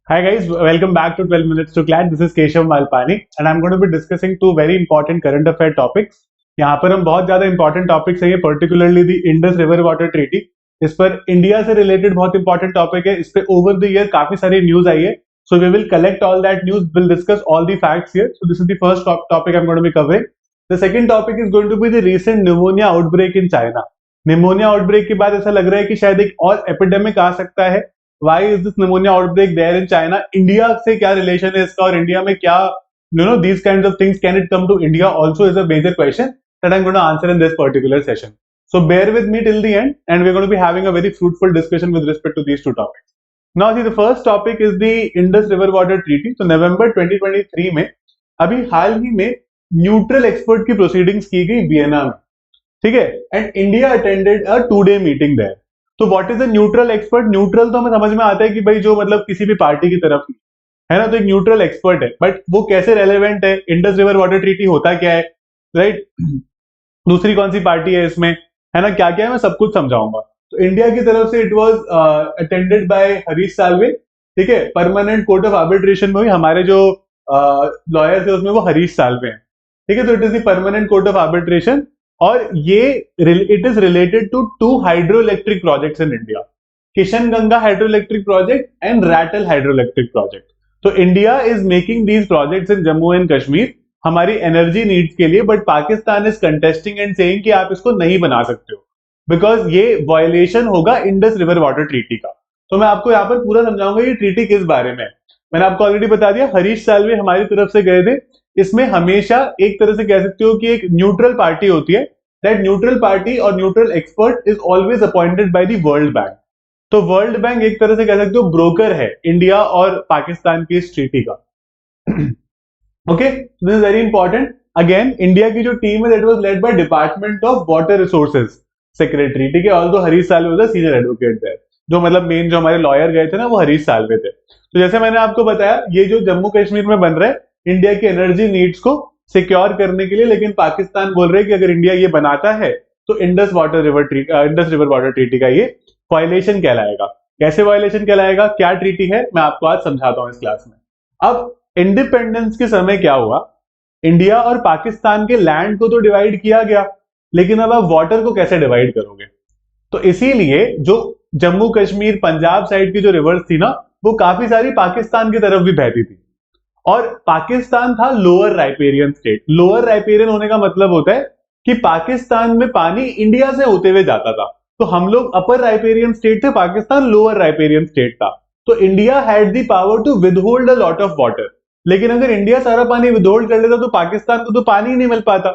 Hi guys, welcome back to 12 Minutes to Class. This is Keshav Malpani and I'm going to be discussing two very important current affair topics. यहाँ पर हम बहुत ज्यादा important topics है, particularly दी Indus river water treaty. इस पर India से related बहुत इंपॉर्टेंट टॉपिक है. इस पे ओवर द ईयर काफी सारी न्यूज आई है. So we will collect all that news, will discuss all the facts here. So this is the first topic I am going to be covering. The second topic is going to be the recent pneumonia outbreak in China. Pneumonia outbreak के बाद ऐसा लग रहा है कि शायद एक और एपिडेमिक आ सकता है. Why is this pneumonia outbreak there in China? India से क्या relation है इसका, और India में क्या, these kinds of things, can it come to India also, is a major question that I'm going to answer in this particular session. So bear with me till the end and we're going to be having a very fruitful discussion with respect to these two topics. Now see, the first topic is the Indus River Water Treaty. So November 2023 में अभी हाल ही में neutral expert की proceedings की गई Vienna में, ठीक है, and India attended a 2-day meeting there. तो what is a neutral expert? Neutral तो हमें समझ में आता है कि भाई जो मतलब किसी भी पार्टी की तरफ है ना, तो एक न्यूट्रल एक्सपर्ट है, बट वो कैसे रेलेवेंट है? इंडस रिवर वाटर ट्रीटी होता क्या है, राइट? दूसरी कौन सी पार्टी है इसमें, है ना, क्या क्या है, मैं सब कुछ समझाऊंगा. तो इंडिया की तरफ से it was attended by Harish Salve, ठीक है. परमानेंट कोर्ट ऑफ आर्बिट्रेशन में भी हमारे जो लॉयर थे उसमें वो हरीश साल्वे हैं, ठीक है. तो it is the permanent court of arbitration और ये it is related to 2 hydro electric projects in India, Kishan Ganga hydro electric project and Ratle hydro electric project. तो India is making these projects in Jammu and Kashmir हमारी एनर्जी नीड्स के लिए, but Pakistan is contesting and saying कि आप इसको नहीं बना सकते हो बिकॉज ये वायलेशन होगा इंडस रिवर वाटर ट्रीटी का. तो मैं आपको यहाँ पर पूरा समझाऊंगा ये ट्रीटी किस बारे में है. मैंने आपको ऑलरेडी बता दिया, हरीश साल्वे हमारी तरफ से गए थे. इसमें हमेशा एक तरह से कह सकते हो कि एक न्यूट्रल पार्टी होती है. दैट न्यूट्रल पार्टी और neutral expert is always appointed by the World bank. तो वर्ल्ड बैंक एक तरह से कह सकते हो ब्रोकर है इंडिया और पाकिस्तान की इस ट्रीटी का. Okay, this is very important. Again India की जो टीम है that was led by department of water resources secretary, ठीक है. Although Harish Salve was the senior advocate there. जो मतलब मेन जो हमारे लॉयर गए थे ना वो हरीश साल्वे थे. तो जैसे मैंने आपको बताया, ये जो जम्मू कश्मीर में बन रहा है इंडिया की एनर्जी नीड्स को सिक्योर करने के लिए, लेकिन पाकिस्तान बोल रहे हैं कि अगर इंडिया ये बनाता है तो इंडस रिवर वाटर ट्रीटी का ये वायलेशन कहलाएगा. कैसे वायलेशन कहलाएगा, क्या ट्रीटी है, मैं आपको आज समझाता हूं इस क्लास में. अब इंडिपेंडेंस के समय क्या हुआ, इंडिया और पाकिस्तान के लैंड को तो डिवाइड किया गया, लेकिन अब आप वाटर को कैसे डिवाइड करोगे? तो इसीलिए जो जम्मू कश्मीर पंजाब साइड की जो रिवर्स थी ना, वो काफी सारी पाकिस्तान की तरफ भी बहती थी. और पाकिस्तान था lower riparian state. Lower riparian होने का मतलब होता है कि पाकिस्तान में पानी इंडिया से होते हुए जाता था. तो हम लोग अपर राइपेरियन स्टेट थे, पाकिस्तान लोअर राइपेरियन स्टेट था. तो India had the power to withhold a lot of water. लेकिन अगर इंडिया सारा पानी विदहोल्ड कर लेता तो पाकिस्तान को तो पानी ही नहीं मिल पाता.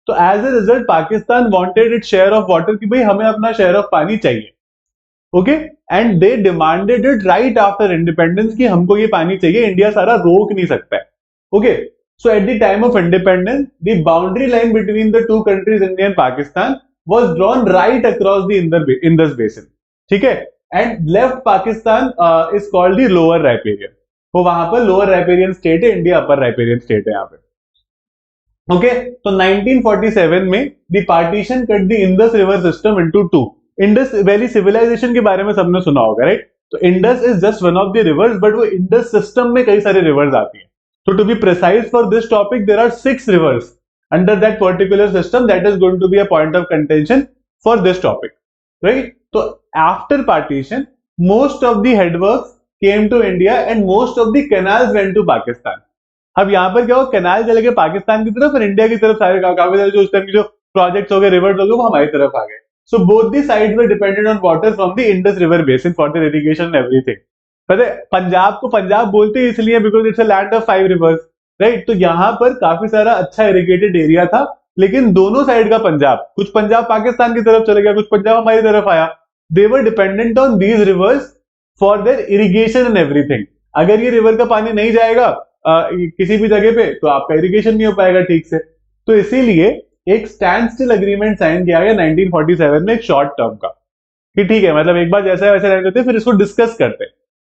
तो as a result Pakistan wanted it share of water, कि भाई हमें अपना शेयर ऑफ पानी चाहिए. Okay, and they demanded it right after independence कि हमको ये पानी चाहिए, इंडिया सारा रोक नहीं सकता है. Okay, so at the time of independence the boundary line between the two countries India and Pakistan was drawn right across the Indus basin, ठीक है. And left Pakistan is called the lower riparian. वो वहां पर लोअर राइपेरियन स्टेट है, India upper riparian state है यहाँ पे. Okay, तो 1947 में the partition cut the Indus river system into 2. Indus valley civilisation के बारे में सबने सुना होगा, राइट? तो Indus is just one of the rivers, but वो इंडस सिस्टम में कई सारे रिवर्स आती हैं. तो to be precise for this topic there are 6 rivers under that particular system that is going to be a point of contention for this topic, right? तो after partition most of the headworks came to India and most of the canals went to Pakistan. अब यहाँ पर क्या हो, canal चले गए पाकिस्तान की तरफ और इंडिया की तरफ सारे काफी सारे जो उस टाइम के जो प्रोजेक्ट्स हो गए, रिवर्स हो गए, वो हमारी तरफ आ गए. So both the sides were dependent on water from the Indus River basin for their irrigation and everything. पता है पंजाब को पंजाब बोलते हैं इसलिए because it's a land of 5 reverse, right? तो यहाँ पर काफी सारा अच्छा इरिगेटेड एरिया था, लेकिन दोनों साइड का पंजाब, कुछ पंजाब पाकिस्तान की तरफ चले गया, कुछ पंजाब हमारी तरफ आया. They were dependent on these rivers for their irrigation and everything. अगर ये रिवर का पानी नहीं जाएगा किसी भी जगह पे तो आपका इरिगेशन नहीं हो पाएगा ठीक से. तो इसीलिए एक स्टैंड स्टिल अग्रीमेंट साइन किया गया 1947 में, एक शॉर्ट टर्म का, कि ठीक है मतलब एक बार जैसा वैसे रहने देते फिर इसको डिस्कस करते.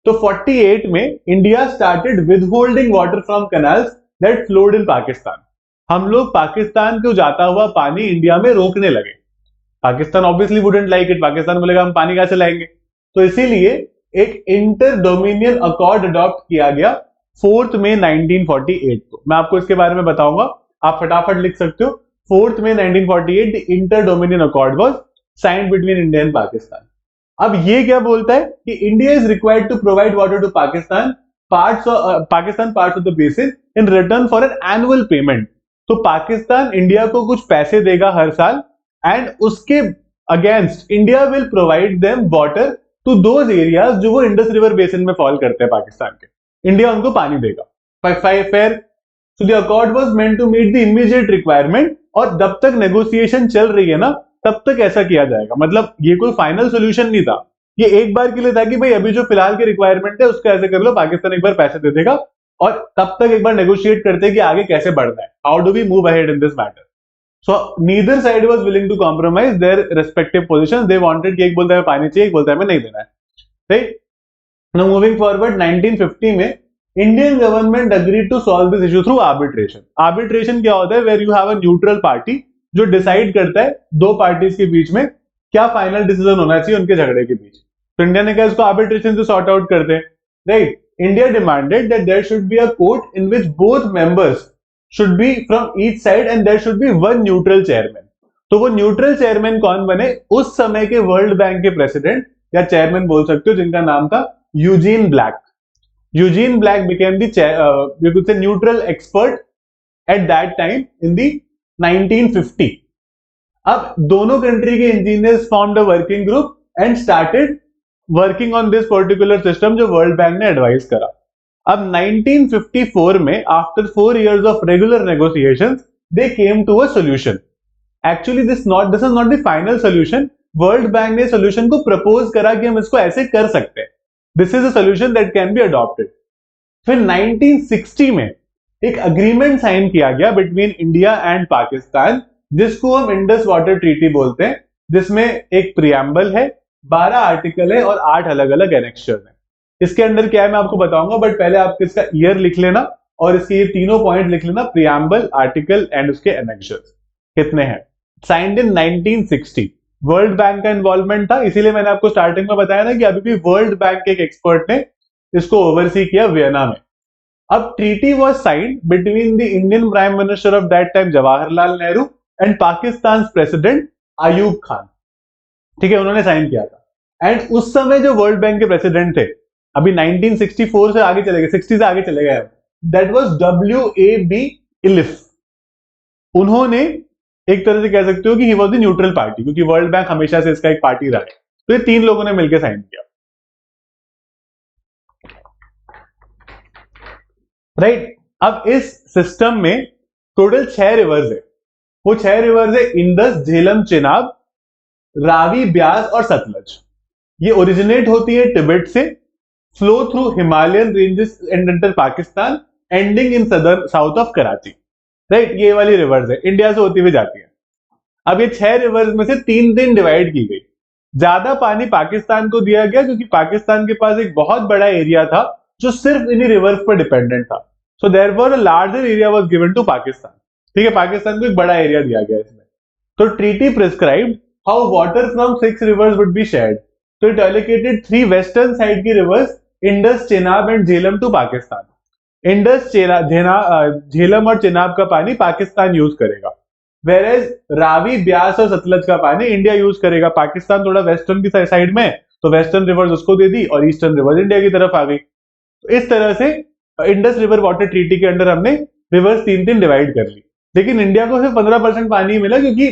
तो 48 में India started withholding water from canals that flowed in Pakistan. हम लोग पाकिस्तान को जाता हुआ पानी इंडिया में रोकने लगे. Pakistan obviously wouldn't like it, Pakistan बोलेगा हम पानी कहां से लाएंगे. तो इसीलिए एक इंटर डोमिनियन अकॉर्ड अडॉप्ट किया गया 4 मई 1948 को। मैं आपको इसके बारे में बताऊंगा, आप फटाफट लिख सकते हो। 4 May 1948 the inter dominion accord was signed between India and Pakistan. अब ये क्या बोलता है कि India is required to provide water to Pakistan parts of the basin in return for an annual payment. तो पाकिस्तान इंडिया को कुछ पैसे देगा हर साल, एंड उसके against India will provide them water to those areas जो वो इंडस रिवर बेसिन में फॉल करते हैं पाकिस्तान के। इंडिया उनको पानी देगा। Fair. So the accord was meant to meet the immediate requirement, और जब तक नेगोशिएशन चल रही है ना तब तक ऐसा किया जाएगा। मतलब ये कोई फाइनल सोल्यूशन नहीं था, ये एक बार के लिए था कि भाई अभी जो फिलहाल की रिक्वायरमेंट है उसका ऐसे कर लो, पाकिस्तान एक बार पैसे दे देगा और तब तक एक बार नेगोशिएट करते हैं कि आगे कैसे बढ़ना है, how do we move ahead in this matter. So neither side was willing to compromise their respective positions. They wanted कि एक बोलता है पानी चाहिए, एक बोलता है हमें नहीं देना है, राइट। नाउ मूविंग फॉरवर्ड, 1950 में Indian government agreed to solve this issue through arbitration. Arbitration क्या होता है? Where you have a neutral party जो डिसाइड करता है दो पार्टीज के बीच में क्या फाइनल डिसीजन होना चाहिए उनके झगड़े के बीच। तो इंडिया ने कहा इसको आर्बिट्रेशन से सॉर्ट आउट करते हैं, right. India demanded that there should be a court in which both members should be from each side and there should be one neutral chairman। तो वो न्यूट्रल चेयरमैन कौन बने? उस समय के वर्ल्ड बैंक के प्रेसिडेंट या चेयरमैन बोल सकते हो, जिनका नाम था Eugene black. Eugene black became the you could say neutral expert at that time in the 1950। अब दोनों कंट्री के engineers formed a working group and started working on this particular system जो वर्ल्ड बैंक ने advice करा। अब 1954 में after 4 years of regular negotiations they came to a solution। Actually this is not the final solution। World bank ने solution को propose करा कि हम इसको ऐसे कर सकते हैं, this is a solution that can be adopted. फिर 1960 में एक अग्रीमेंट साइन किया गया बिटवीन इंडिया एंड पाकिस्तान, जिसको हम इंडस वाटर ट्रीटी बोलते हैं, जिसमें एक प्रियम्बल है, 12 आर्टिकल है और 8 अलग अलग एनेक्शर्स हैं। इसके अंदर क्या है मैं आपको बताऊंगा, बट पहले आप इसका ईयर लिख लेना और इसके ये तीनों पॉइंट लिख लेना, प्रियम्बल, आर्टिकल एंड उसके एनेक्शर्स कितने हैं। Signed in 1960। वर्ल्ड बैंक का इन्वॉल्वमेंट था, इसीलिए मैंने आपको स्टार्टिंग में बताया ना कि अभी भी वर्ल्ड बैंक के एक एक्सपर्ट ने इसको ओवरसी किया वियना में। अब treaty was signed between the Indian prime minister of that time Jawaharlal Nehru and Pakistan president Ayub Khan. ठीक है, उन्होंने साइन किया था। एंड उस समय जो वर्ल्ड बैंक के प्रेसिडेंट थे, अभी 1964 से आगे चले गए, 60 से आगे चले गए, दैट वाज WAB इलिफ। उन्होंने एक तरह से कह सकते हो कि he was the neutral party, क्योंकि वर्ल्ड बैंक हमेशा से इसका एक पार्टी रहा है। तो ये तीन लोगों ने मिलकर साइन किया, राइट। अब इस सिस्टम में टोटल 6 रिवर्स है। वो 6 रिवर्स है इंडस, झेलम, चेनाब, रावी, ब्यास और सतलज। ये ओरिजिनेट होती है तिब्बत से, flow through Himalayan ranges and enter Pakistan, ending in southern south of Karachi, right. ये वाली रिवर्स है, इंडिया से होती हुई जाती है। अब ये 6 रिवर्स में से 3 दिन डिवाइड की गई। ज्यादा पानी पाकिस्तान को दिया गया क्योंकि पाकिस्तान के पास एक बहुत बड़ा एरिया था जो सिर्फ इन्हीं रिवर्स पर डिपेंडेंट था। So therefore a larger area was given to Pakistan. ठीक है, पाकिस्तान को एक बड़ा एरिया दिया गया इसमें। तो treaty prescribed how water from 6 rivers would be shared. तो इट एलोकेटेड 3 वेस्टर्न साइड की rivers, Indus, Chenab and Jhelum to Pakistan. Indus, Jhelum और चेनाब का पानी पाकिस्तान यूज करेगा, वेरेज रावी, ब्यास और सतलज का पानी इंडिया यूज करेगा। पाकिस्तान थोड़ा वेस्टर्न की साइड में, तो वेस्टर्न रिवर्स उसको दे दी और ईस्टर्न रिवर्स इंडिया की तरफ आ गई। तो इस तरह से इंडस रिवर वाटर ट्रीटी के अंडर हमने रिवर्स 3 डिवाइड कर ली। लेकिन इंडिया को सिर्फ 15% पानी मिला क्योंकि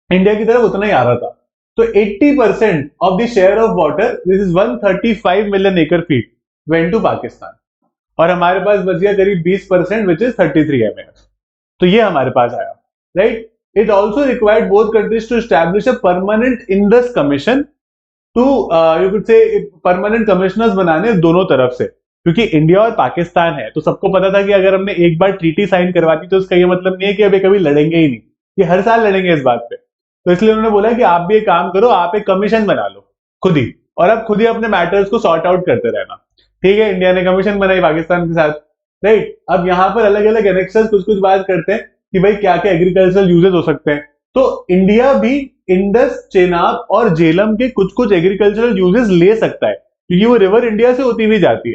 इंडिया की तरफ उतना ही आ रहा था। तो 80% of the share of water, this is 135 million एकड़ फीट, वेंट टू पाकिस्तान, और हमारे पास बच गया करीब 20% विच इज 33 MF। तो ये हमारे पास आया, right. It also required both countries to establish a permanent Indus commission to you could say permanent commissioners बनाने दोनों तरफ से, क्योंकि इंडिया और पाकिस्तान है। तो सबको पता था कि अगर हमने एक बार ट्रीटी साइन करवा दी तो इसका ये मतलब नहीं है कि अभी कभी लड़ेंगे ही नहीं, ये हर साल लड़ेंगे इस बात पे। तो इसलिए उन्होंने बोला कि आप भी एक काम करो, आप एक कमीशन बना लो खुद ही, और आप खुद ही अपने मैटर्स को सॉर्ट आउट करते रहना। ठीक है, इंडिया ने कमीशन बनाई पाकिस्तान के साथ, राइट। अब यहाँ पर अलग अलग एनेक्सेस कुछ कुछ बात करते हैं कि भाई क्या क्या एग्रीकल्चरल यूजेस हो सकते हैं। तो इंडिया भी इंडस, चेनाब और झेलम के कुछ कुछ एग्रीकल्चरल यूजेस ले सकता है, क्योंकि वो रिवर इंडिया से होती हुई जाती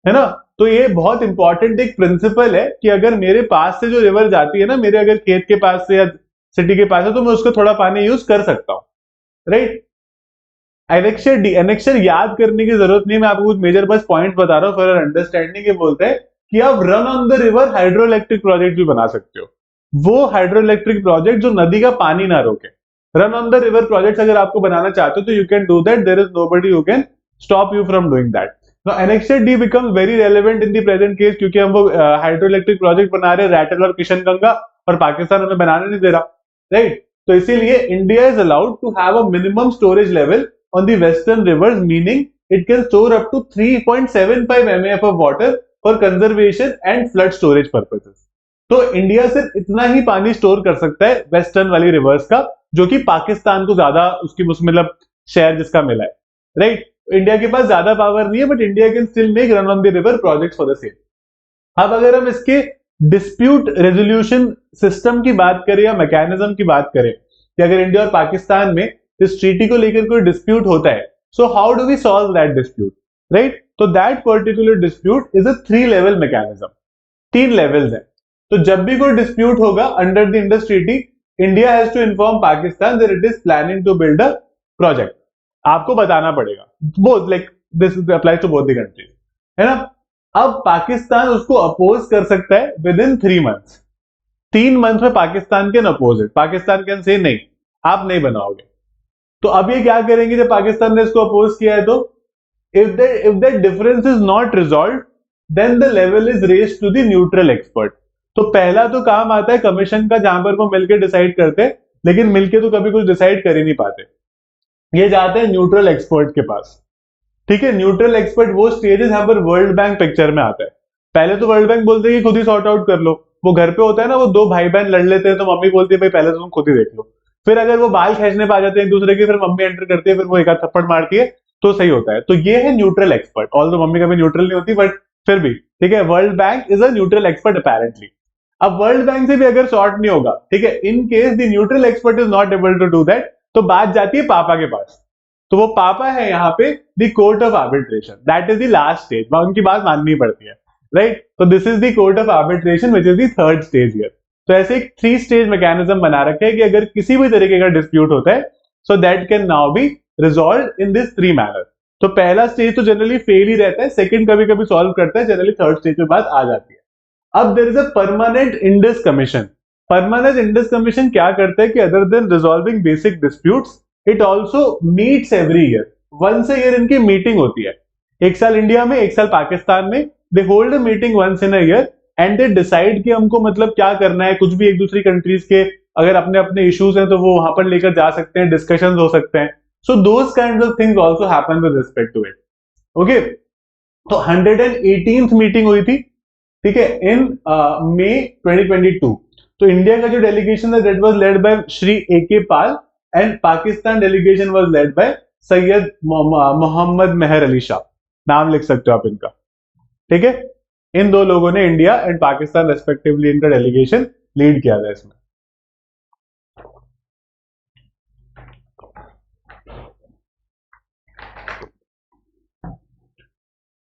है ना। तो ये बहुत इंपॉर्टेंट एक प्रिंसिपल है कि अगर मेरे पास से जो रिवर जाती है ना, मेरे अगर खेत के पास से या सिटी के पास है, तो मैं उसका थोड़ा पानी यूज कर सकता हूँ, राइट। एनेक्चर याद करने की जरूरत नहीं, मैं आपको कुछ मेजर बस पॉइंट बता रहा हूँ फॉर अंडरस्टैंडिंग। ये बोलते हैं कि आप run on the river hydro electric project भी बना सकते हो। वो हाइड्रो इलेक्ट्रिक प्रोजेक्ट जो नदी का पानी ना रोके, run on the river project अगर आपको बनाना चाहते हो तो you can do that, there is nobody who can stop you from doing that. Now, annexure D becomes very relevant in the present case, क्योंकि हम वो हाइड्रो इलेक्ट्रिक प्रोजेक्ट बना रहे हैं रैटल और किशन गंगा, और पाकिस्तान हमें बनाने नहीं दे रहा, राइट। तो इसीलिए India is allowed to have a minimum storage level on the western rivers, meaning it can store up to 3.75 MAF of water for conservation and flood storage purposes. तो इंडिया सिर्फ इतना ही पानी स्टोर कर सकता है western वाली reverse का, जो कि पाकिस्तान को ज्यादा उसकी मतलब शेयर जिसका मिला है, राइट। इंडिया के पास ज्यादा पावर नहीं है, but India can still make run on the river projects for the same. अब अगर हम इसके डिस्प्यूट रेजोल्यूशन सिस्टम की बात करें या मैकेनिज्म की बात करें, कि अगर इंडिया और पाकिस्तान में इस ट्रीटी को लेकर कोई डिस्प्यूट होता है, so how do we solve that dispute, right. तो that particular dispute is a 3 level mechanism, 3 levels है। तो जब भी कोई डिस्प्यूट होगा under the Indus treaty, India has to inform Pakistan that it is planning to build a project. आपको बताना पड़ेगा, both like this applies to both the countries, है ना। अब पाकिस्तान उसको अपोज कर सकता है विद इन 3 मंथ्स। 3 मंथ में Pakistan can oppose it, Pakistan can say नहीं, आप नहीं बनाओगे। तो अब ये क्या करेंगे जब पाकिस्तान ने इसको अपोज किया है, तो if that difference is not resolve, then the level is raised to the neutral expert. तो पहला तो काम आता है कमीशन का, जहां पर वो मिलकर डिसाइड करते हैं, लेकिन मिलके तो कभी कुछ डिसाइड कर ही नहीं पाते। ये जाते हैं न्यूट्रल एक्सपर्ट के पास, ठीक है। न्यूट्रल एक्सपर्ट वो स्टेज है जहां पर वर्ल्ड बैंक पिक्चर में आता है। पहले तो वर्ल्ड बैंक बोलते हैं कि खुद ही सॉर्ट आउट कर लो, वो घर पे होता है ना, वो 2 भाई बहन लड़ लेते हैं तो मम्मी बोलती है भाई पहले तो तुम खुद ही देख लो। फिर अगर वो बाल खींचने पा जाते हैं एक दूसरे के, फिर मम्मी एंटर करती है, फिर वो एक आध थप्पड़ मारती है, तो सही होता है। तो ये है न्यूट्रल एक्सपर्ट, ऑल मम्मी कभी न्यूट्रल नहीं होती, बट फिर भी ठीक है, World Bank is a neutral expert apparently. अब वर्ल्ड बैंक से भी अगर सॉर्ट नहीं होगा, ठीक है, in case the neutral expert is not able to do that, तो बात जाती है पापा के पास। तो वो पापा है यहाँ पे the court of arbitration, that is the last stage, उनकी बात माननी पड़ती है, राइट। तो this is the court of arbitration which is the 3rd stage here. तो ऐसे एक 3 स्टेज मैकेनिज्म बना रखे है कि अगर किसी भी तरीके का डिस्प्यूट होता है, so that can now be resolve in this 3 manner. तो पहला स्टेज तो जनरली फेल ही रहता है, सेकंड कभी कभी सॉल्व करता है, जनरली 3rd स्टेज में बात आ जाती है। अब there is a permanent Indus commission. Permanent Indus commission क्या करता है कि other than resolving basic disputes, it also meets every year, once a year इनकी मीटिंग होती है। एक साल इंडिया में, एक साल पाकिस्तान में, they hold a meeting once in a year and they decide कि हमको मतलब क्या करना है। कुछ भी एक दूसरी कंट्रीज के अगर अपने अपने इश्यूज हैं तो वो वहां पर लेकर जा सकते हैं, डिस्कशंस हो सकते हैं। So those kinds of things also happen with respect to it, okay. तो 118th मीटिंग हुई थी, ठीक है, इन मई 2022। तो इंडिया का जो डेलीगेशन है that was led by Shri AK Pal and Pakistan delegation was led by Syed Mohammad Mehar Ali Shah, नाम लिख सकते हो आप इनका, ठीक है। इन 2 लोगों ने इंडिया एंड पाकिस्तान रेस्पेक्टिवली इनका डेलीगेशन लीड किया था इसमें।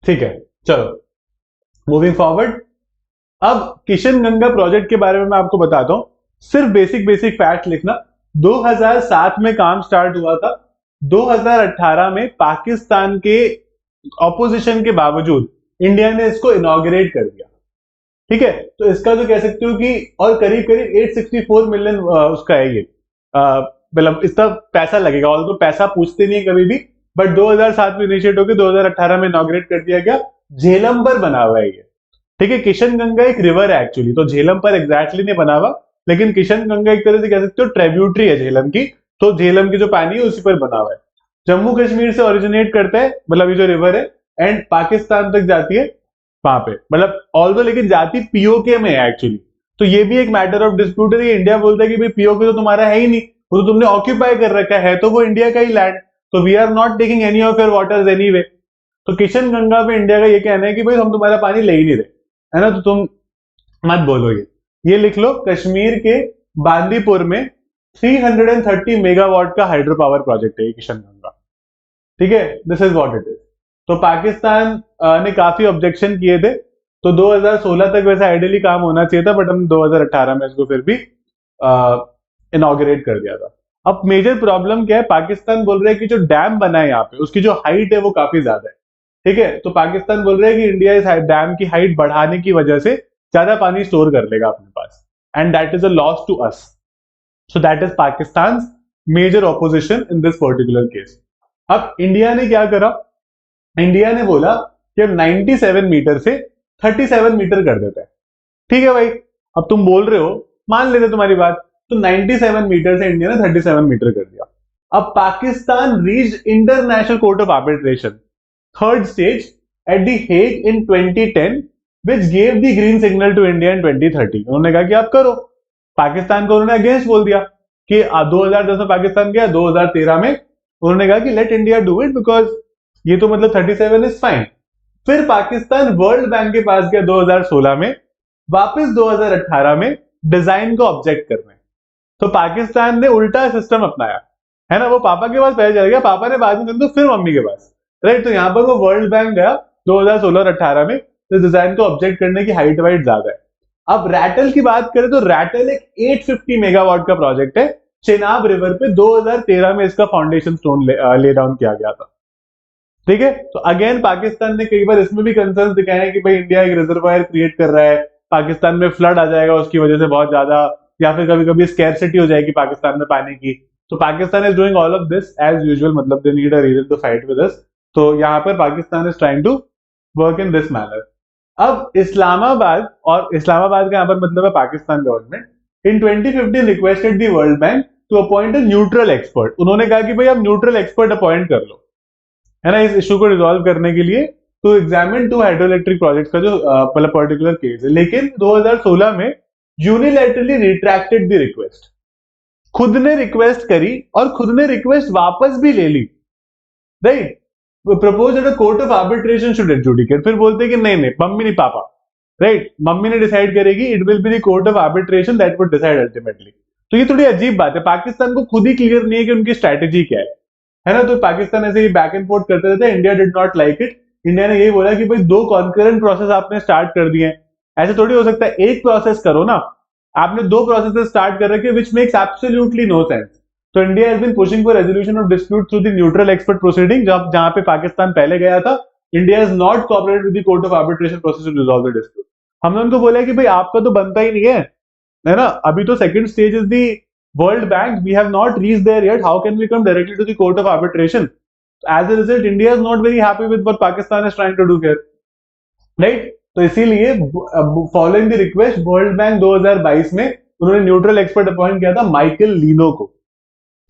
ठीक है, चलो मूविंग फॉरवर्ड। अब किशन गंगा प्रोजेक्ट के बारे में मैं आपको बताता हूं, सिर्फ बेसिक फैक्ट लिखना। 2007 में काम स्टार्ट हुआ था, 2018 में पाकिस्तान के ऑपोजिशन के बावजूद इंडिया ने इसको इनॉग्रेट कर दिया, ठीक है। तो इसका जो कह सकते हो कि, और करीब करीब 864 मिलियन उसका है ये, मतलब इतना पैसा लगेगा। ऑल तो पैसा पूछते नहीं है कभी भी, बट 2007 में इनिशिएट होकर 2018 में इनॉग्रेट कर दिया गया। झेलम पर बना हुआ है ये, ठीक है। किशन गंगा एक रिवर है एक्चुअली, तो झेलम पर एग्जैक्टली नहीं बना हुआ, लेकिन किशन गंगा एक तरह से कह सकते हो ट्रिब्यूटरी है झेलम की, तो झेलम की जो पानी है उसी पर बना हुआ है। जम्मू कश्मीर से ओरिजिनेट करता है, मतलब ये जो रिवर है, एंड पाकिस्तान तक जाती है वहां पे, मतलब ऑल्दो लेकिन जाती POK में है एक्चुअली। तो ये भी एक मैटर ऑफ डिस्प्यूट है। इंडिया बोलता है कि भाई POK तो तुम्हारा है ही नहीं, वो तो तुमने ऑक्यूपाई कर रखा है, तो वो इंडिया का ही लैंड, तो we are not taking any of your waters anyway. तो किशन गंगा पे इंडिया का ये कहना है कि भाई हम तुम्हारा पानी ले ही नहीं रहे, है ना, तो तुम मत बोलो। ये लिख लो, कश्मीर के बांदीपुर में 330 मेगावाट का हाइड्रो पावर प्रोजेक्ट है किशन गंगा, ठीक है। This is what it is. तो पाकिस्तान ने काफी ऑब्जेक्शन किए थे, तो 2016 तक वैसे आइडियली काम होना चाहिए था, बट हम 2018 में इसको फिर भी इनॉग्रेट कर दिया था। अब मेजर प्रॉब्लम क्या है, पाकिस्तान बोल रहा है कि जो डैम बना है यहाँ पे उसकी जो हाइट है वो काफी ज्यादा है, ठीक है। तो पाकिस्तान बोल रहा है कि इंडिया इस डैम की हाइट बढ़ाने की वजह से ज्यादा पानी स्टोर कर लेगा अपने पास, and that is a loss to us. So that is Pakistan major opposition in this particular case. अब इंडिया ने क्या करा, इंडिया ने बोला कि हम 97 मीटर से 37 मीटर कर देते हैं। ठीक है भाई, अब तुम बोल रहे हो, मान लेते तुम्हारी बात, तो 97 मीटर से इंडिया ने 37 मीटर कर दिया। अब Pakistan reach international court of arbitration third stage at the Hague in 2010 which gave the green signal to India in 2030। उन्होंने कहा कि आप करो। पाकिस्तान को उन्होंने अगेंस्ट बोल दिया कि 2010 में पाकिस्तान गया, 2013 में उन्होंने कहा कि let India do it because ये तो मतलब 37 इज फाइन। फिर पाकिस्तान वर्ल्ड बैंक के पास गया 2016 में, वापस 2018 में डिजाइन को ऑब्जेक्ट करने। तो पाकिस्तान ने उल्टा सिस्टम अपनाया, है ना। वो पापा के पास पहले चल गया, पापा ने बाद में तो फिर मम्मी के पास, राइट। तो यहाँ पर वो वर्ल्ड बैंक गया 2016 और 18 में, तो डिजाइन को ऑब्जेक्ट करने की हाइट वाइट ज्यादा है। अब रैटल की बात करें तो रैटल एक 850 मेगावाट का प्रोजेक्ट है, चेनाब रिवर पे 2013 में इसका फाउंडेशन स्टोन ले डाउन किया गया था, ठीक है। तो अगेन पाकिस्तान ने कई बार इसमें भी कंसर्न दिखाए हैं कि भाई इंडिया एक रिजर्वायर क्रिएट कर रहा है, पाकिस्तान में फ्लड आ जाएगा उसकी वजह से बहुत ज्यादा, या फिर कभी कभी स्कैरसिटी हो जाएगी पाकिस्तान में पानी की। तो Pakistan is doing all of this as usual, मतलब they need a reason to fight with us. तो यहाँ पर Pakistan is trying to work in this manner. अब इस्लामाबाद, और इस्लामाबाद का यहाँ पर मतलब है Pakistan government, in 2015 requested the World Bank to appoint a neutral expert. उन्होंने कहा कि भाई आप न्यूट्रल एक्सपर्ट अपॉइंट कर लो, है ना, इस इशू को रिजॉल्व करने के लिए, to examine to hydro electric project का जो मतलब पर्टिकुलर केस है। लेकिन 2016 में यूनिलैटरली रिट्रैक्टेड द रिक्वेस्ट, खुद ने रिक्वेस्ट करी और खुद ने रिक्वेस्ट वापस भी ले ली, right. Propose that a court of arbitration should adjudicate, फिर बोलते कि नहीं नहीं, मम्मी नहीं पापा, राइट, मम्मी ने डिसाइड करेगी, it will be the court of arbitration that would decide ultimately. तो ये थोड़ी अजीब बात है, पाकिस्तान को खुद ही क्लियर नहीं है कि उनकी स्ट्रैटेजी क्या है ना। तो पाकिस्तान ऐसे ही बैक एंड फोर्थ करते रहते हैं, India did not like it. India ने यही बोला कि भाई दो कॉन्करेंट प्रोसेस आपने स्टार्ट कर दिए हैं, ऐसे थोड़ी हो सकता है, एक प्रोसेस करो ना, आपने दो प्रोसेस स्टार्ट कर रखे which makes absolutely no sense. तो India has been pushing for resolution of dispute through the neutral expert proceeding, जहां पे पाकिस्तान पहले गया था। India is not cooperated with the court of arbitration process to resolve the dispute. हमने उनको बोला कि भाई आपका तो बनता ही नहीं है ना, अभी तो second stage is the World Bank, we have not reached there yet, how can we come directly to the court of arbitration. As a result, India is not very happy with what Pakistan is trying to do here, right? तो इसीलिए following the request world bank 2022 में उन्होंने neutral expert appoint किया था Michael लीनो को,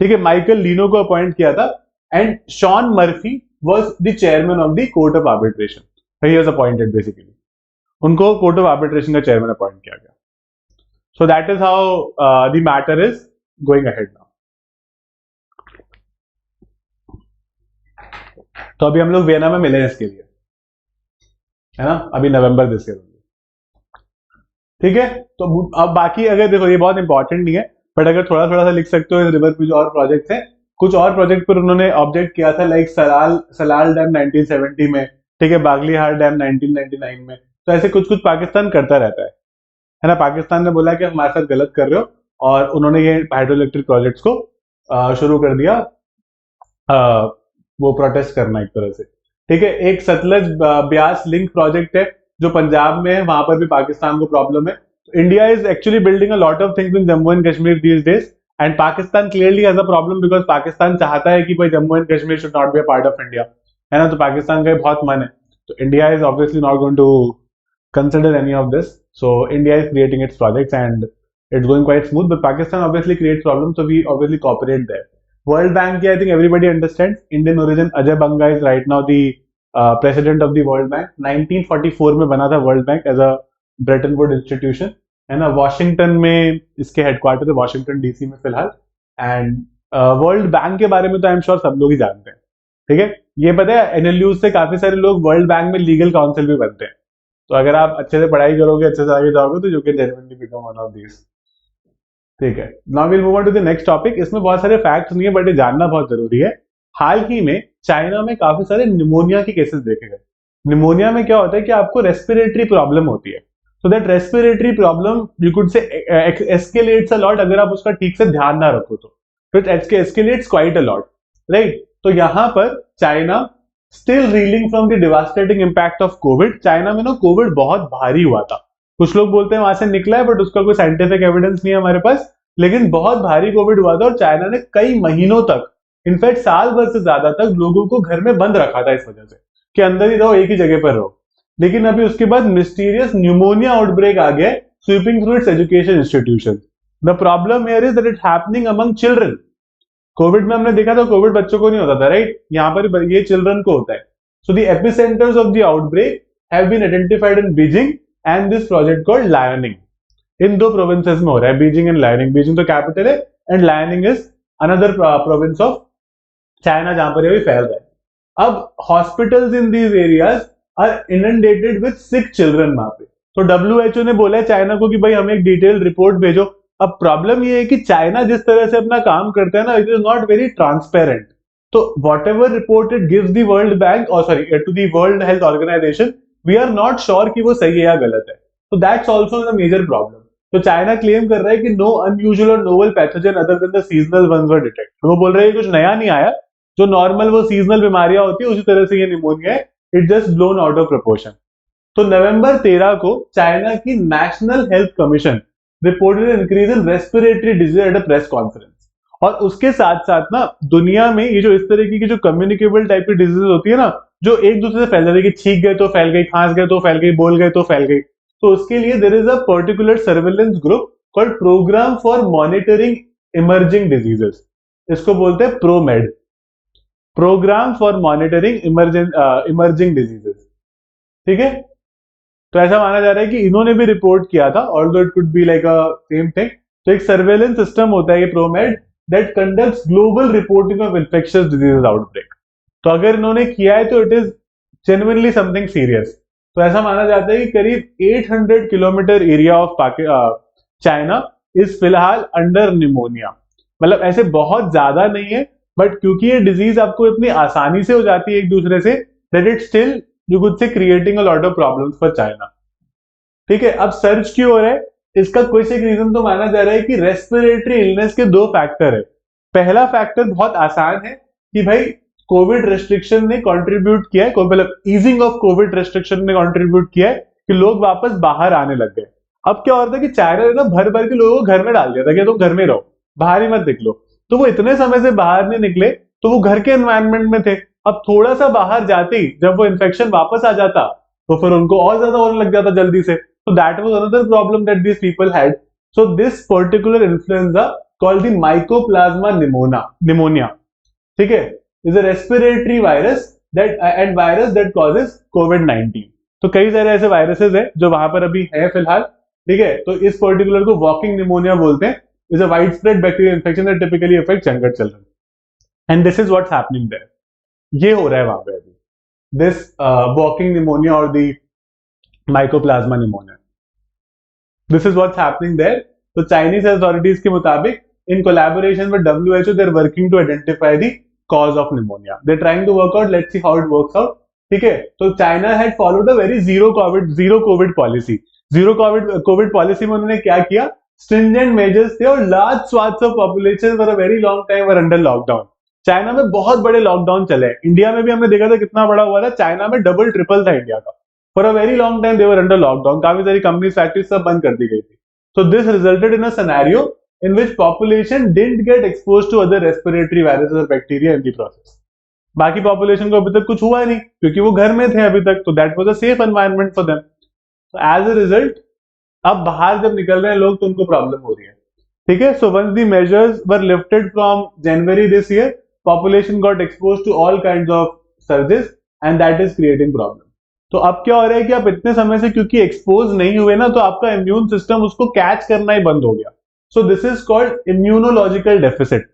ठीक है, Michael लीनो को अपॉइंट किया था, and Sean Murphy was the chairman of the court of arbitration, he was appointed basically, उनको कोर्ट ऑफ आर्बिट्रेशन का चेयरमैन अपॉइंट किया गया। So that is how the matter is going ahead now. तो अभी हम लोग वियना में मिले हैं इसके लिए, है ना, अभी नवंबर दिस ईयर, ठीक है। तो अब बाकी अगर देखो, ये बहुत इंपॉर्टेंट नहीं है, बट अगर थोड़ा थोड़ा सा लिख सकते हो इस रिवर पे जो और प्रोजेक्ट्स हैं, कुछ और प्रोजेक्ट पर उन्होंने ऑब्जेक्ट किया था, लाइक सलाल डैम 1970 में, ठीक है, बागलीहार डैम 1999 में। तो ऐसे कुछ कुछ पाकिस्तान करता रहता है ना। पाकिस्तान ने बोला कि हमारे साथ गलत कर रहे हो, और उन्होंने ये हाइड्रो इलेक्ट्रिक प्रोजेक्ट्स को शुरू कर दिया, वो प्रोटेस्ट करना एक तरह से, ठीक है। एक सतलज ब्यास लिंक प्रोजेक्ट है जो पंजाब में है, वहां पर भी पाकिस्तान को प्रॉब्लम है। India is actually building a lot of things in Jammu and Kashmir these days, and Pakistan clearly has a problem because Pakistan चाहता है कि भाई Jammu and Kashmir should not be a part of India, है ना। तो पाकिस्तान का बहुत मन है, तो India is obviously not going to consider any of this. So India is creating its projects and it's going quite smooth, but Pakistan obviously creates problem, so we obviously cooperate there. World Bank, I think everybody understands. Indian origin Ajay Banga is right now the president of the World Bank. 1944 में बना था World Bank as a Bretton Woods institution, है ना। Washington में इसके headquarter है, Washington DC में फिलहाल। एंड वर्ल्ड बैंक के बारे में तो आई एम श्योर सब लोग ही जानते हैं, ठीक है। ये पता है एनएलयू से काफी सारे लोग वर्ल्ड बैंक में लीगल काउंसिल भी बनते हैं। तो अगर आप अच्छे से पढ़ाई करोगे, अच्छे से आगे जाओगे, तो you can genuinely become one of these, ठीक है। Now will move on to the next topic. इसमें बहुत सारे फैक्ट्स नहीं है, बट ये जानना बहुत जरूरी है हाल ही में चाइना में काफी सारे निमोनिया के केसेस देखे गए। निमोनिया में क्या होता है कि आपको रेस्पिरेटरी प्रॉब्लम होती है, so that respiratory problem you could say escalates a lot अगर आप उसका ठीक से ध्यान ना रखो तो it escalates quite a lot, right. तो यहाँ पर China still reeling from the devastating impact of Covid. China में ना कोविड बहुत भारी हुआ था, कुछ लोग बोलते हैं वहां से निकला है बट उसका कोई साइंटिफिक एविडेंस नहीं है हमारे पास, लेकिन बहुत भारी कोविड हुआ था और चाइना ने कई महीनों तक, इनफैक्ट साल भर से ज्यादा तक लोगों को घर में बंद रखा था इस वजह से कि अंदर ही रहो, एक ही जगह पर रहो। लेकिन अभी उसके बाद मिस्टीरियस न्यूमोनिया आउटब्रेक आ गया, sweeping through it's education institution. The problem here is that it happening among children. Covid में हमने देखा था कोविड बच्चों को नहीं होता था, राइट, यहाँ पर ये चिल्ड्रन को होता है। So the epicentres of the outbreak have been identified in Beijing and this project called Liaoning. इन दो प्रोविंसेस में हो रहा है, बीजिंग एंड लायनिंग। बीजिंग तो कैपिटल है and Liaoning is another province of China जहां पर ये भी फैल रहा है। अब hospitals in these areas are inundated with sick children वहां पे। तो डब्ल्यूएचओ ने बोला है चाइना को कि भाई हमें एक डिटेल्ड रिपोर्ट भेजो। अब प्रॉब्लम ये है कि चाइना जिस तरह से अपना काम करता है ना, it is not very transparent. तो whatever report it gives the World Bank और sorry to the World Health Organization, we are not sure कि वो सही है या गलत है। तो that's also the major problem. तो चाइना क्लेम कर रहा है कि नो अनयूजुअल और novel pathogen other than the seasonal ones were detected. वो बोल रहे हैं कुछ नया नहीं आया, जो नॉर्मल वो सीजनल बीमारियां होती है उसी तरह से ये निमोनिया है, it just blown out of proportion. तो नवंबर 13 को चाइना की national health commission reported increase in respiratory disease at a press conference. और उसके साथ साथ ना दुनिया में ये जो इस तरीके की जो कम्युनिकेबल टाइप की डिजीज होती है ना, जो एक दूसरे से फैल जाती है कि छींक गए तो फैल गई, खांस गए तो फैल गई, बोल गए तो फैल गई, तो उसके लिए there is a particular surveillance group called program for monitoring emerging diseases. इसको बोलते हैं ProMED, program for monitoring emerging diseases. ठीक है, तो ऐसा माना जा रहा है कि इन्होंने भी रिपोर्ट किया था, although it could be like a same thing. तो एक सर्वेलेंस सिस्टम होता है ये Promed that conducts global reporting of infectious diseases outbreak. तो अगर इन्होंने किया है तो it is genuinely something serious. तो ऐसा माना जाता है कि करीब 800 kilometre area of China is फिलहाल अंडर निमोनिया। मतलब ऐसे बहुत ज्यादा नहीं है, बट क्योंकि ये डिजीज आपको इतनी आसानी से हो जाती है एक दूसरे से, that it still you could से creating a lot of problems for China. ठीक है, अब सर्च क्यों हो रहा है, इसका कोई से रीजन तो माना जा रहा है कि रेस्पिरेटरी इलनेस के दो फैक्टर है। पहला फैक्टर बहुत आसान है कि भाई कोविड रेस्ट्रिक्शन ने कंट्रीब्यूट किया है, मतलब ईजिंग ऑफ कोविड रेस्ट्रिक्शन ने कंट्रीब्यूट किया है कि लोग वापस बाहर आने लग गए। अब क्या होता है कि चाइना ने ना भर भर के लोगों को घर में डाल दिया था कि तुम घर में रहो, बाहर ही मत निकलो। तो वो इतने समय से बाहर नहीं निकले, तो वो घर के एनवायरनमेंट में थे। अब थोड़ा सा बाहर जाते ही जब वो इन्फेक्शन वापस आ जाता तो फिर उनको और ज्यादा होने लग जाता जल्दी से। So that was another problem that these people had. So this particular influenza called the Mycoplasma pneumonia, ठीक है, is a respiratory virus that causes COVID-19. तो कई सारे ऐसे वायरसेस है जो वहां पर अभी है फिलहाल, ठीक है। तो इस पर्टिकुलर को वॉकिंग निमोनिया बोलते हैं, is a wide spread bacterial infection that typically affects younger children, and this is what's happening there. ये हो रहा है वहां पे अभी, दिस वॉकिंग निमोनिया और the mycoplasma pneumonia, this is what's happening there. तो चाइनीज अथॉरिटीज के मुताबिक in collaboration with WHO they are working to identify the cause of pneumonia, they are trying to work out, let's see how it works out. ठीक है, तो China had followed a very zero COVID policy. Zero COVID policy में उन्होंने क्या किया, stringent measures थे और large swaths of population for a very long time were under lockdown. China में बहुत बड़े लॉकडाउन चले, इंडिया में भी हमने देखा था कितना बड़ा हुआ था, चाइना में डबल ट्रिपल था इंडिया का। For a very long time they were under lockdown, काफी सारी कंपनीज फैक्ट्रीज सब बंद कर दी गई थी। So this resulted in a scenario in which population didn't get exposed to other respiratory viruses or bacteria in the process. बाकी population को अभी तक कुछ हुआ नहीं क्योंकि वो घर में थे अभी तक, तो that was a safe environment for them. So as a result, अब बाहर जब निकल रहे हैं लोग तो उनको प्रॉब्लम हो रही है। ठीक है, so once the measures were lifted from January this year, population got expose to all kinds of surges and that is creating problem. तो अब क्या हो रहा है कि आप इतने समय से क्योंकि एक्सपोज नहीं हुए ना, तो आपका इम्यून सिस्टम उसको कैच करना ही बंद हो गया। So this is called immunological deficit,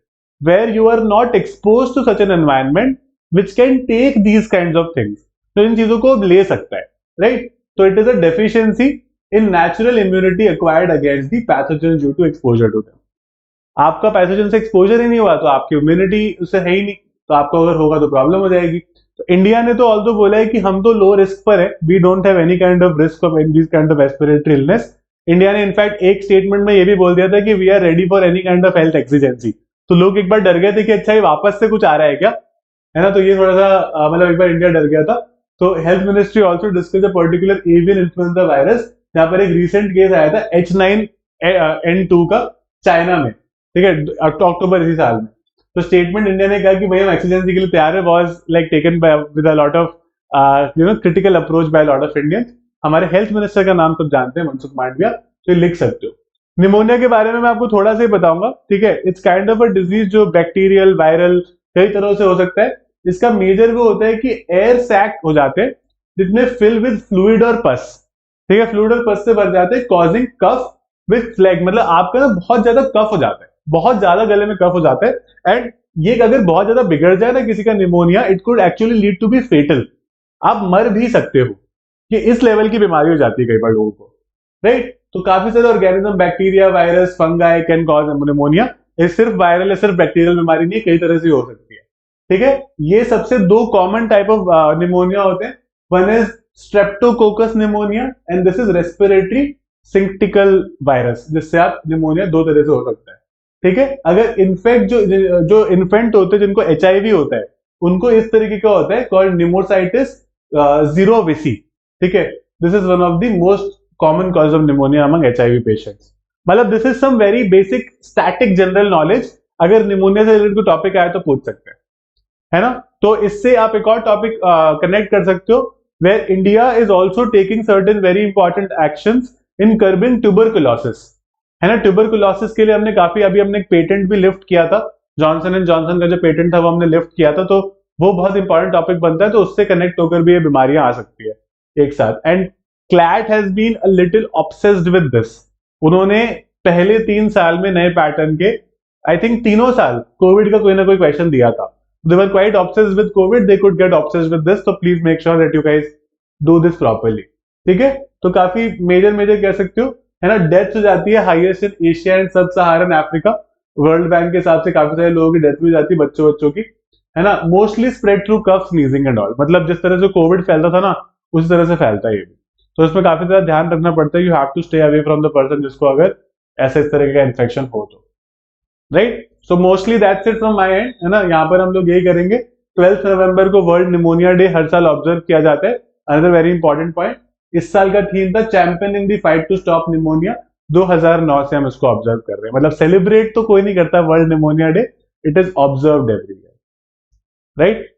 where you are not expose to such an environment which can take these kinds of things. तो इन चीजों को ले सकता है, राइट। तो it is a deficiency in natural immunity acquired against the pathogen due to exposure to them. आपका pathogen से एक्सपोजर ही नहीं हुआ तो आपकी इम्यूनिटी उससे है ही नहीं, तो आपको अगर होगा तो प्रॉब्लम हो जाएगी। तो इंडिया ने तो ऑल्सो बोला है कि हम तो लो रिस्क पर है, we don't have any kind of risk of this kind of respiratory illness. India ने इनफैक्ट एक स्टेटमेंट में ये भी बोल दिया था कि we are ready for any kind of health exigency. तो लोग एक बार डर गए थे कि अच्छा ये वापस से कुछ आ रहा है क्या, है ना। तो ये थोड़ा सा मतलब एक बार इंडिया डर गया था। तो health ministry also discuss a particular avian influenza virus, यहाँ पर एक रिसेंट केस आया था H9N2 का चाइना में, ठीक है, अक्टूबर इसी साल में। तो स्टेटमेंट इंडिया ने कहा कि भाई हम एक्सीजेंसी के लिए तैयार है, was like taken by with a lot of critical approach by lot of Indians. हमारे हेल्थ मिनिस्टर का नाम सब जानते हैं, मनसुख मांडविया, तो लिख सकते हो। निमोनिया के बारे में मैं आपको थोड़ा सा ही बताऊंगा, ठीक है। It's kind of a disease जो बैक्टीरियल वायरल कई तरह से हो सकता है। इसका मेजर वो होता है कि एयर सैक हो जाते हैं जिसमें फिल विद फ्लूइड और पस, ठीक है, फ्लूइड और पस से भर जाते हैं, कॉजिंग कफ विद फ्लैग, मतलब आपका ना बहुत ज्यादा कफ हो जाता है, बहुत ज्यादा गले में कफ हो जाता है। एंड ये अगर बहुत ज्यादा बिगड़ जाए ना किसी का pneumonia, it could actually lead to be fatal, आप मर भी सकते हो। कि इस लेवल की बीमारी हो जाती है कई बार लोगों को, राइट। तो काफी सारे organism, bacteria, virus, fungi can cause pneumonia. ये सिर्फ वायरल है, सिर्फ बैक्टीरियल बीमारी नहीं, कई तरह से हो सकती है, ठीक है। ये सबसे दो कॉमन टाइप ऑफ निमोनिया होते हैं। One is streptococcus pneumonia and this is respiratory syncytial virus, जिससे आप निमोनिया दो तरह से हो सकता है, ठीक है। अगर इन्फेक्ट जो इन्फेंट होते हैं जिनको HIV होता है, उनको इस तरीके का होता है, कॉल्ड निमोसाइटिस जीरोविसी, ठीक है। This is one of the most common cause of pneumonia among HIV patients. मतलब this is some very basic static general knowledge, अगर निमोनिया से रिलेटेड कोई टॉपिक आया तो पूछ सकते हैं, है ना। तो इससे आप एक और टॉपिक कनेक्ट कर सकते हो, where India is also taking certain very important actions in curbing tuberculosis, है ना। ट्यूबरकुलोसिस के लिए हमने एक पेटेंट भी लिफ्ट किया था, जॉनसन एंड जॉनसन का जो पेटेंट था वो हमने लिफ्ट किया था, तो वो बहुत इंपॉर्टेंट टॉपिक बनता है, तो उससे कनेक्ट होकर भी ये बीमारियां आ सकती है एक साथ। And CLAT has been a little obsessed with this. उन्होंने पहले 3 साल में नए पैटर्न के, आई थिंक तीनों साल कोविड का कोई ना कोई क्वेश्चन दिया था। They were quite obsessed with COVID, they could get obsessed with this, so please make sure that you guys do this properly, ठीक है। तो काफी मेजर कह सकते हो, है ना। डेथ हो जाती है हाईएस्ट इन एशिया एंड सब सहारन अफ्रीका, वर्ल्ड बैंक के हिसाब से काफी सारे लोगों की डेथ भी हो जाती है, बच्चों की, है ना। Mostly spread through cough, sneezing and all, मतलब जिस तरह से कोविड फैलता था ना उसी तरह से फैलता है ये भी। तो इसमें काफी ज्यादा ध्यान रखना पड़ता है, you have to stay away from the person जिसको अगर ऐसे इस तरह का इन्फेक्शन हो तो, right. So mostly that's it from my end, है ना। यहाँ पर हम लोग यही करेंगे। 12 नवंबर को वर्ल्ड निमोनिया डे हर साल ऑब्जर्व किया जाता है। अनदर वेरी इंपॉर्टेंट पॉइंट, इस साल का थीम था champion in the fight to stop pneumonia. 2009 से हम इसको ऑब्जर्व कर रहे हैं, मतलब सेलिब्रेट तो कोई नहीं करता world pneumonia day, it is observed every year, right.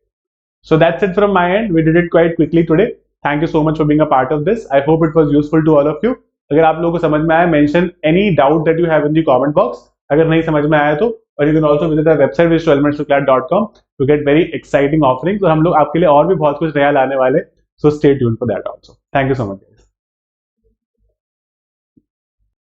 So that's it from my end, we did it quite quickly today. Thank you so much for being a part of this, I hope it was useful to all of you. अगर आप लोगों को समझ में आया, mention any doubt that you have in the comment box, अगर नहीं समझ में आया तो। और you can also visit our website which is 12minutestoclass.com to get very exciting offerings, और हम लोग आपके लिए और भी बहुत कुछ नया लाने वाले, so stay tuned for that also. Thank you so much.